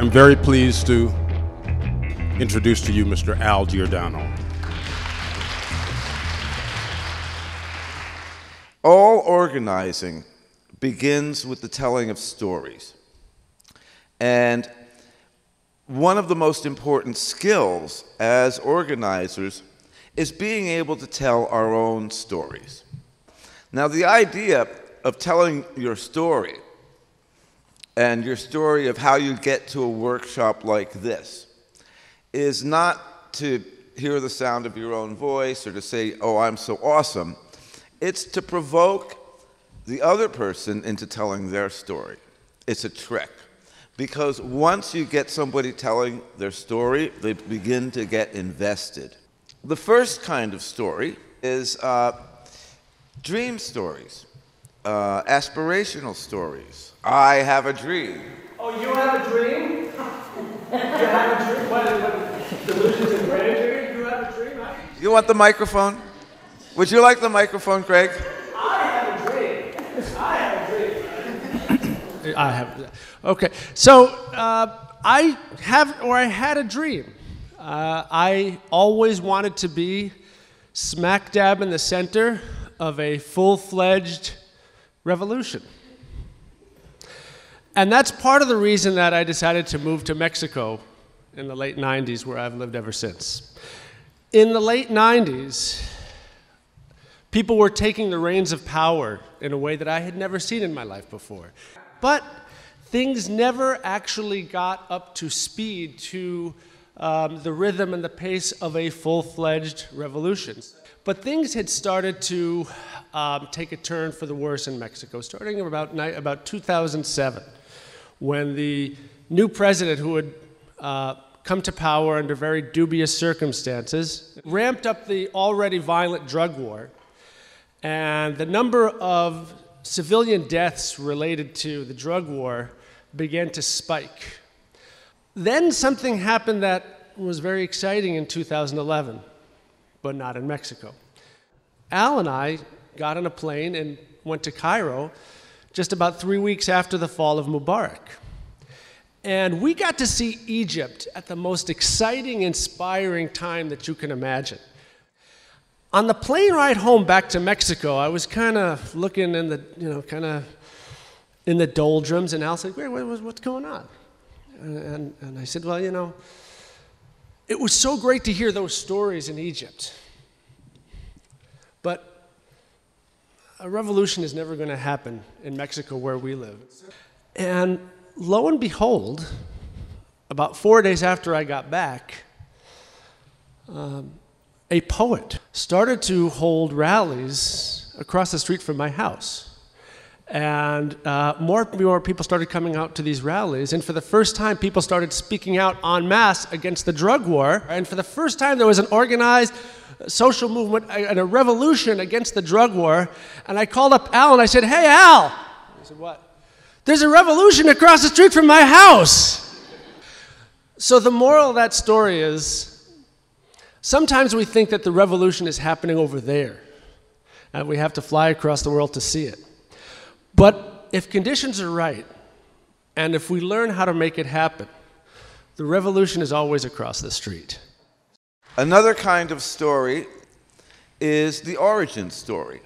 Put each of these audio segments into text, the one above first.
I'm very pleased to introduce to you Mr. Al Giordano. All organizing begins with the telling of stories. And one of the most important skills as organizers is being able to tell our own stories. Now, the idea of telling your story and your story of how you get to a workshop like this is not to hear the sound of your own voice or to say, oh, I'm so awesome. It's to provoke the other person into telling their story. It's a trick. Because once you get somebody telling their story, they begin to get invested. The first kind of story is dream stories, aspirational stories. I have a dream. Oh, you have a dream? You have a dream? What delusions and grandeur? You have a dream? You want the microphone? Would you like the microphone, Greg? I have a dream. I have a dream. I have. Okay, so I had a dream. I always wanted to be smack dab in the center of a full-fledged revolution. And that's part of the reason that I decided to move to Mexico in the late 90s, where I've lived ever since. In the late 90s, people were taking the reins of power in a way that I had never seen in my life before. But things never actually got up to speed to the rhythm and the pace of a full-fledged revolution. But things had started to take a turn for the worse in Mexico, starting about 2007, when the new president, who had come to power under very dubious circumstances, ramped up the already violent drug war, and the number of civilian deaths related to the drug war began to spike. Then something happened that was very exciting in 2011, but not in Mexico. Al and I got on a plane and went to Cairo just about 3 weeks after the fall of Mubarak. And we got to see Egypt at the most exciting, inspiring time that you can imagine. On the plane ride home back to Mexico, I was kind of looking in the, in the doldrums, and Al said, what's going on? And I said, well, it was so great to hear those stories in Egypt. But a revolution is never going to happen in Mexico where we live. And lo and behold, about 4 days after I got back, a poet started to hold rallies across the street from my house. And more people started coming out to these rallies. And for the first time, people started speaking out en masse against the drug war. And for the first time, there was an organized social movement and a revolution against the drug war. And I called up Al and I said, hey, Al. He said, what? There's a revolution across the street from my house. So the moral of that story is, sometimes we think that the revolution is happening over there, and we have to fly across the world to see it. But if conditions are right, and if we learn how to make it happen, the revolution is always across the street. Another kind of story is the origin story.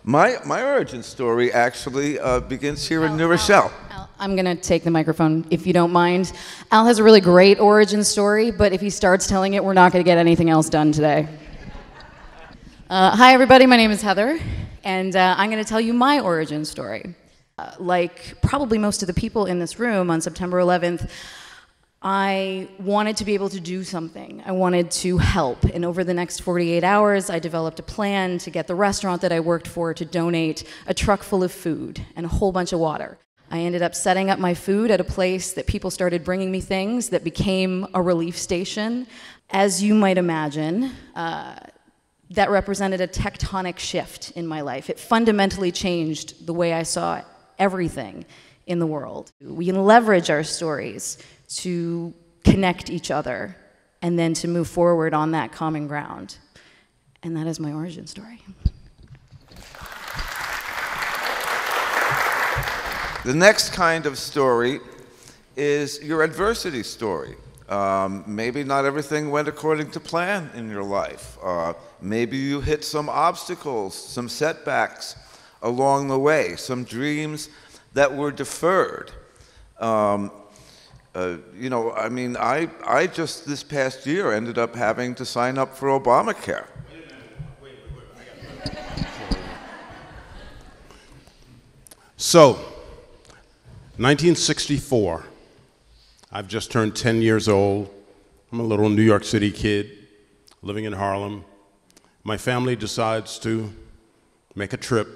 My origin story actually begins here in New Rochelle. Al, I'm going to take the microphone, if you don't mind. Al has a really great origin story, but if he starts telling it, we're not going to get anything else done today. Hi, everybody. My name is Heather, and I'm going to tell you my origin story. Like probably most of the people in this room, on September 11th, I wanted to be able to do something. I wanted to help. And over the next 48 hours, I developed a plan to get the restaurant that I worked for to donate a truck full of food and a whole bunch of water. I ended up setting up my food at a place that people started bringing me things that became a relief station. As you might imagine, that represented a tectonic shift in my life. It fundamentally changed the way I saw everything in the world. We can leverage our stories to connect each other and then to move forward on that common ground. And that is my origin story. The next kind of story is your adversity story. Maybe not everything went according to plan in your life. Maybe you hit some obstacles, some setbacks along the way, some dreams that were deferred. You know, I mean, I just this past year ended up having to sign up for Obamacare. So, 1964, I've just turned 10 years old. I'm a little New York City kid living in Harlem. My family decides to make a trip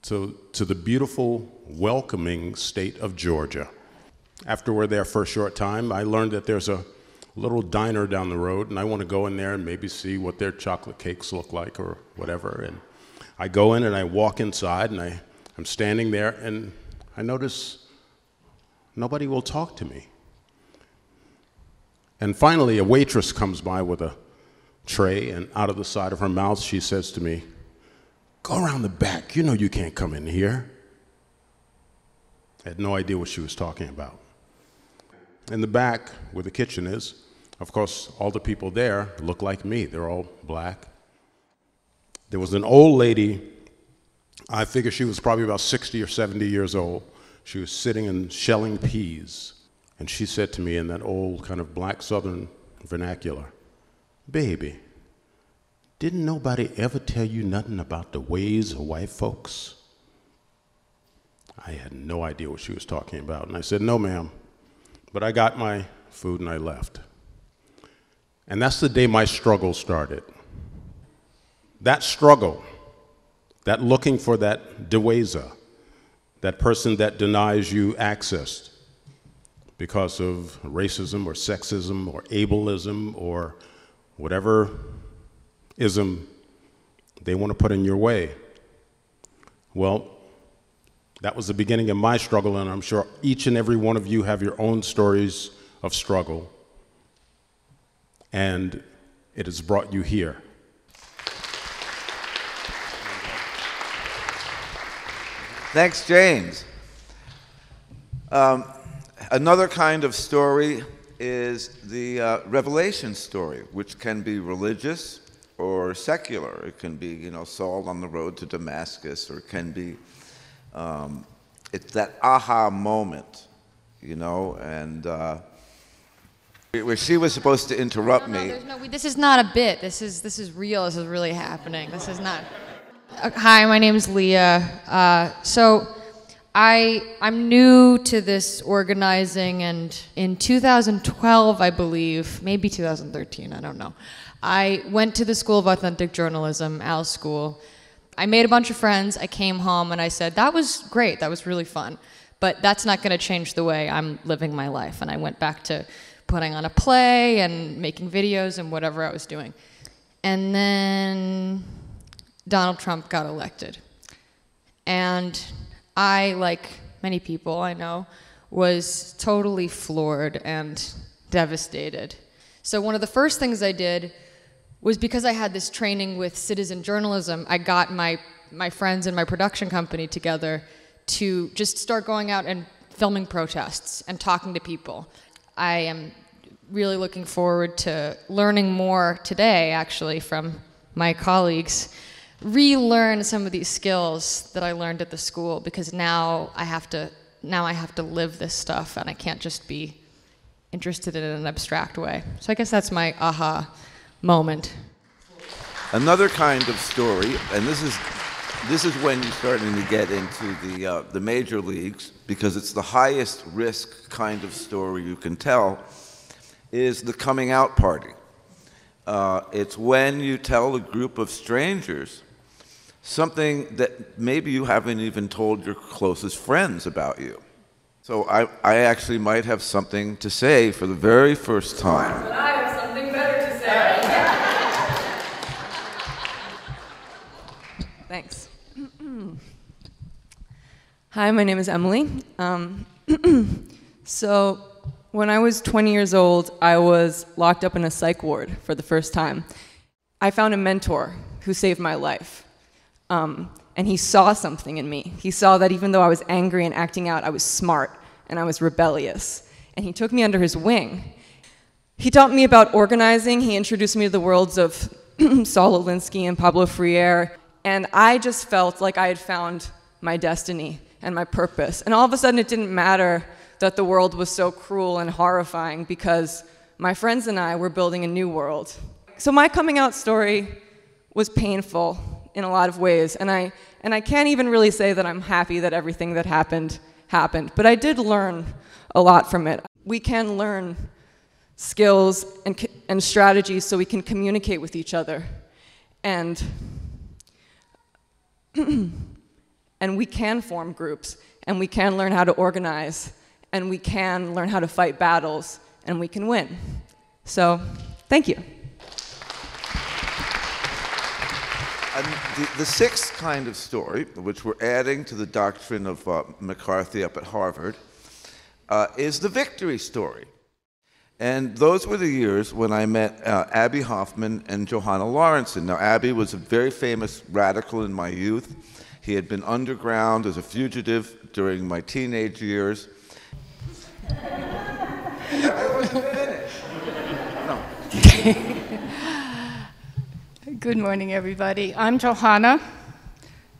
to the beautiful, welcoming state of Georgia. After we're there for a short time, I learned that there's a little diner down the road, and I want to go in there and maybe see what their chocolate cakes look like or whatever. And I go in and I walk inside, and I'm standing there, and I notice nobody will talk to me. And finally, a waitress comes by with a tray, and out of the side of her mouth, she says to me, "Go around the back. You know you can't come in here." I had no idea what she was talking about. In the back, where the kitchen is, of course, all the people there look like me. They're all black. There was an old lady, I figure she was probably about 60 or 70 years old. She was sitting and shelling peas. And she said to me in that old kind of black Southern vernacular, "Baby, didn't nobody ever tell you nothing about the ways of white folks?" I had no idea what she was talking about. And I said, "No, ma'am." But I got my food and I left. And that's the day my struggle started. That struggle, that looking for that Deweza, that person that denies you access because of racism or sexism or ableism or whatever ism they want to put in your way. Well, that was the beginning of my struggle, and I'm sure each and every one of you have your own stories of struggle, and it has brought you here. Thanks, James. Another kind of story is the revelation story, which can be religious or secular. It can be, you know, Saul on the road to Damascus, or it can be, it's that aha moment, you know, and where she was supposed to interrupt me. This is not a bit. This is real. This is really happening. This is not. Hi, my name is Leah. So I'm new to this organizing, and in 2012, I believe, maybe 2013, I don't know, I went to the School of Authentic Journalism, Al's school. I made a bunch of friends. I came home and I said, that was great, that was really fun, but that's not going to change the way I'm living my life. And I went back to putting on a play and making videos and whatever I was doing. And then Donald Trump got elected. And I, like many people I know, was totally floored and devastated. So one of the first things I did was, because I had this training with citizen journalism, I got my friends and my production company together to just start going out and filming protests and talking to people. I am really looking forward to learning more today, actually, from my colleagues. Relearn some of these skills that I learned at the school, because now I have to live this stuff, and I can't just be interested in it in an abstract way. So I guess that's my aha moment. Another kind of story, and this is when you're starting to get into the major leagues, because it's the highest risk kind of story you can tell, is the coming out party. It's when you tell a group of strangers something that maybe you haven't even told your closest friends about you. So I actually might have something to say for the very first time. But I have something better to say. Thanks. Hi, my name is Emily. So when I was 20 years old, I was locked up in a psych ward for the first time. I found a mentor who saved my life. And he saw something in me. He saw that even though I was angry and acting out, I was smart and I was rebellious. and he took me under his wing. He taught me about organizing. He introduced me to the worlds of Saul Alinsky and Pablo Freire, and I just felt like I had found my destiny and my purpose. And all of a sudden, it didn't matter that the world was so cruel and horrifying, because my friends and I were building a new world. So my coming out story was painful in a lot of ways, and I can't even really say that I'm happy that everything that happened, but I did learn a lot from it. We can learn skills and strategies so we can communicate with each other, and and we can form groups, and we can learn how to organize, and we can learn how to fight battles, and we can win. So, thank you. And the sixth kind of story, which we're adding to the doctrine of McCarthy up at Harvard, is the victory story. And those were the years when I met Abbie Hoffman and Johanna Lawrenson. Now, Abbie was a very famous radical in my youth. He had been underground as a fugitive during my teenage years. I wasn't finished. No. Good morning, everybody. I'm Johanna,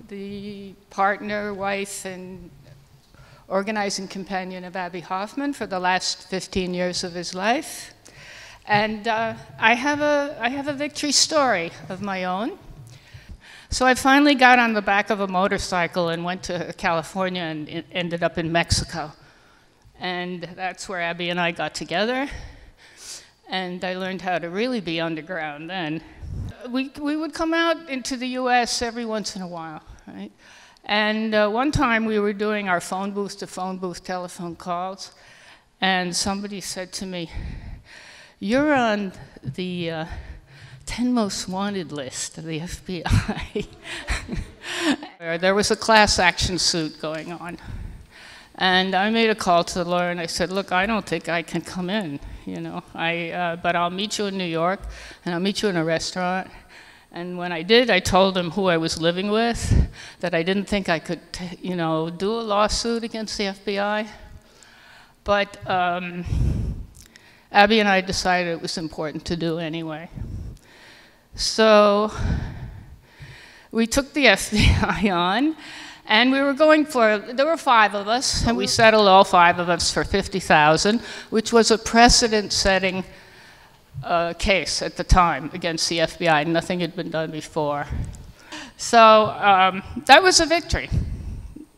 the partner, wife, and organizing companion of Abbie Hoffman for the last 15 years of his life. And I have a victory story of my own. So I finally got on the back of a motorcycle and went to California and ended up in Mexico. And that's where Abbie and I got together. And I learned how to really be underground then. We would come out into the US every once in a while, right? And one time we were doing our phone booth to phone booth telephone calls, and somebody said to me, "You're on the 10 most wanted list of the FBI." There was a class action suit going on. And I made a call to the lawyer and I said, "Look, I don't think I can come in, you know. But I'll meet you in New York and I'll meet you in a restaurant." And when I did, I told him who I was living with, that I didn't think I could, you know, do a lawsuit against the FBI. But Abbie and I decided it was important to do anyway. So we took the FBI on. And we were going for, there were 5 of us, and we settled all 5 of us for $50,000, which was a precedent-setting case at the time against the FBI. Nothing had been done before. So that was a victory,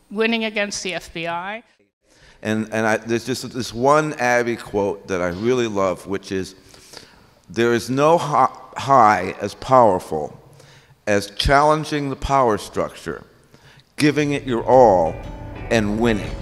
winning against the FBI. And there's just this one Abbie quote that I really love, which is, "There is no high as powerful as challenging the power structure, giving it your all, and winning."